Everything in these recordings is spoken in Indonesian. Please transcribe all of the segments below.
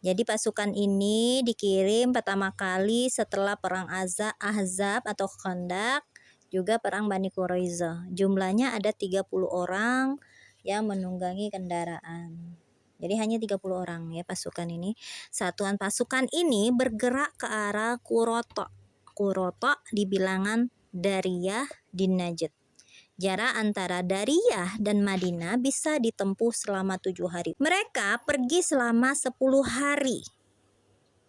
Jadi pasukan ini dikirim pertama kali setelah perang Ahzab atau Khandaq, juga perang Bani Quraiza. Jumlahnya ada 30 orang yang menunggangi kendaraan. Jadi hanya 30 orang ya pasukan ini. Satuan pasukan ini bergerak ke arah Qurata. Qurata di bilangan Dariyah di Najd. Jarak antara Dariyah dan Madinah bisa ditempuh selama 7 hari. Mereka pergi selama 10 hari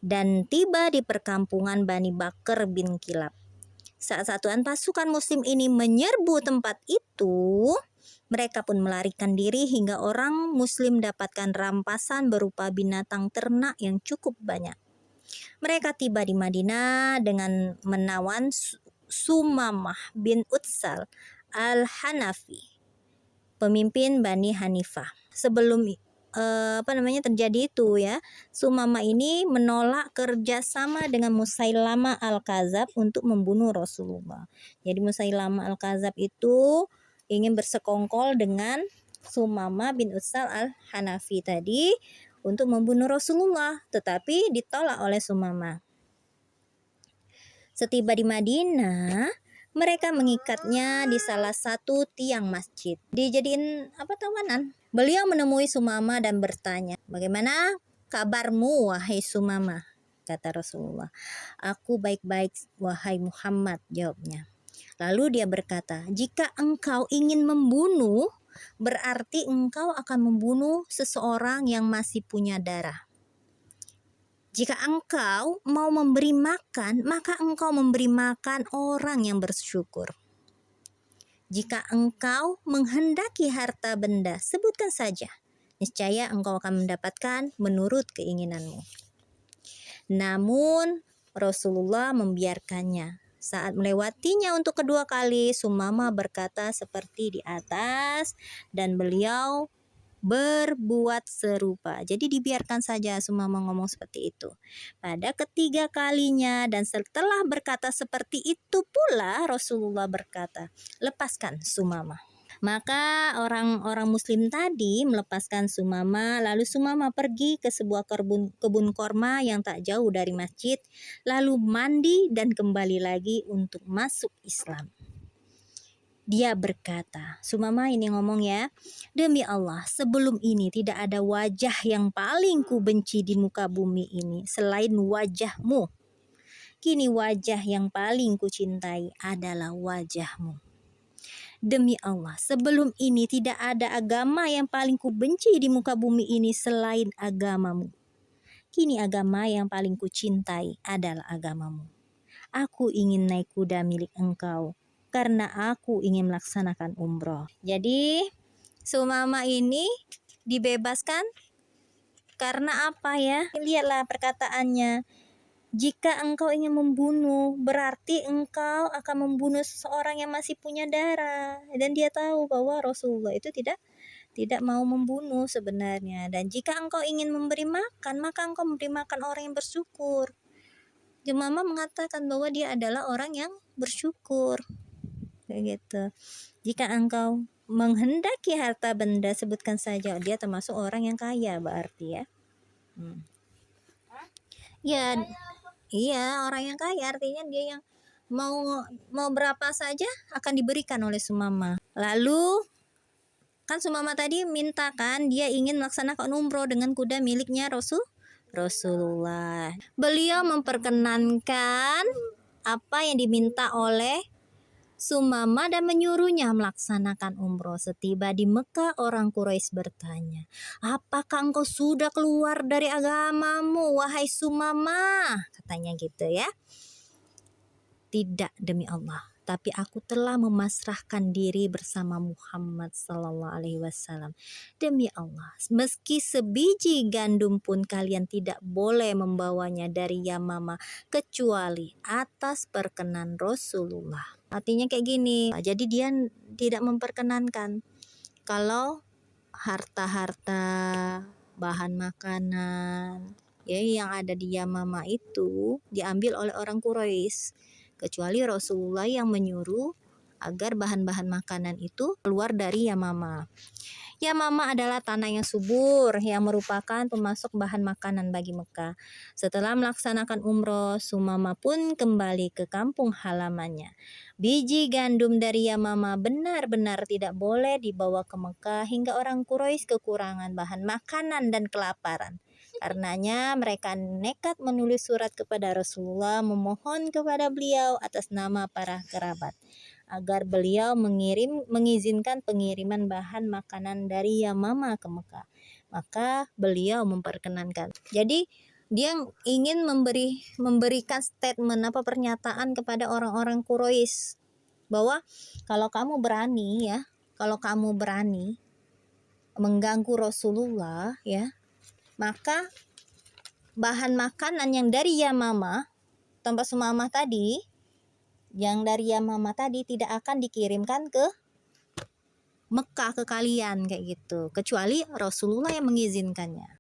dan tiba di perkampungan Bani Bakr bin Kilab. Saat satuan pasukan muslim ini menyerbu tempat itu, mereka pun melarikan diri hingga orang muslim dapatkan rampasan berupa binatang ternak yang cukup banyak. Mereka tiba di Madinah dengan menawan Sumamah bin Utsal Al-Hanafi, pemimpin Bani Hanifah. Sebelum terjadi itu ya, Sumamah ini menolak kerjasama dengan Musailamah Al-Kadzab untuk membunuh Rasulullah. Jadi Musailamah Al-Kadzab itu ingin bersekongkol dengan Sumamah bin Utsal Al-Hanafi tadi untuk membunuh Rasulullah, tetapi ditolak oleh Sumamah. Setiba di Madinah, mereka mengikatnya di salah satu tiang masjid. Dijadiin tawanan. Beliau menemui Sumamah dan bertanya, "Bagaimana kabarmu wahai Sumamah?" Kata Rasulullah. "Aku baik-baik wahai Muhammad," jawabnya. Lalu dia berkata, "Jika engkau ingin membunuh, berarti engkau akan membunuh seseorang yang masih punya darah. Jika engkau mau memberi makan, maka engkau memberi makan orang yang bersyukur. Jika engkau menghendaki harta benda, sebutkan saja. Niscaya engkau akan mendapatkan menurut keinginanmu." Namun Rasulullah membiarkannya. Saat melewatinya untuk kedua kali, Sumamah berkata seperti di atas dan beliau berbuat serupa. Jadi dibiarkan saja Sumamah ngomong seperti itu. Pada ketiga kalinya dan setelah berkata seperti itu pula Rasulullah berkata, "Lepaskan Sumamah." Maka orang-orang muslim tadi melepaskan Sumamah, lalu Sumamah pergi ke sebuah kebun korma yang tak jauh dari masjid, lalu mandi dan kembali lagi untuk masuk Islam. Dia berkata, Sumamah ini ngomong ya, "Demi Allah, sebelum ini tidak ada wajah yang paling ku benci di muka bumi ini selain wajahmu. Kini wajah yang paling ku cintai adalah wajahmu. Demi Allah, sebelum ini tidak ada agama yang paling ku benci di muka bumi ini selain agamamu. Kini agama yang paling ku cintai adalah agamamu. Aku ingin naik kuda milik engkau, karena aku ingin melaksanakan umroh." Jadi Sumamah ini dibebaskan karena apa ya? Lihatlah perkataannya. Jika engkau ingin membunuh, berarti engkau akan membunuh seseorang yang masih punya darah. Dan dia tahu bahwa Rasulullah itu tidak mau membunuh sebenarnya. Dan jika engkau ingin memberi makan, maka engkau memberi makan orang yang bersyukur. Sumamah mengatakan bahwa dia adalah orang yang bersyukur. Kayak gitu. Jika engkau menghendaki harta benda, sebutkan saja. Dia termasuk orang yang kaya berarti ya. Ya, iya, orang yang kaya artinya dia yang mau berapa saja akan diberikan oleh Sumamah. Lalu kan Sumamah tadi mintakan dia ingin melaksanakan umroh dengan kuda miliknya Rasulullah. Beliau memperkenankan apa yang diminta oleh Sumamah dan menyuruhnya melaksanakan umroh. Setiba di Mekah, orang Quraisy bertanya, "Apakah engkau sudah keluar dari agamamu, wahai Sumamah?" Katanya gitu ya. "Tidak, demi Allah, tapi aku telah memasrahkan diri bersama Muhammad SAW. Demi Allah, meski sebiji gandum pun kalian tidak boleh membawanya dari Yamamah kecuali atas perkenan Rasulullah." Artinya kayak gini. Jadi dia tidak memperkenankan kalau harta-harta, bahan makanan ya yang ada di Yamamah itu diambil oleh orang Quraisy, kecuali Rasulullah yang menyuruh agar bahan-bahan makanan itu keluar dari Yamama. Yamama adalah tanah yang subur yang merupakan pemasok bahan makanan bagi Mekah. Setelah melaksanakan umroh, Sumama pun kembali ke kampung halamannya. Biji gandum dari Yamama benar-benar tidak boleh dibawa ke Mekah hingga orang Quraisy kekurangan bahan makanan dan kelaparan. Karenanya mereka nekat menulis surat kepada Rasulullah memohon kepada beliau atas nama para kerabat agar beliau mengizinkan pengiriman bahan makanan dari Yamama ke Mekah. Maka beliau memperkenankan. Jadi dia ingin memberikan statement pernyataan kepada orang-orang Quraisy bahwa kalau kamu berani mengganggu Rasulullah ya, maka bahan makanan yang dari Yamama tanpa Sumamah tadi tidak akan dikirimkan ke Mekah ke kalian kayak gitu, kecuali Rasulullah yang mengizinkannya.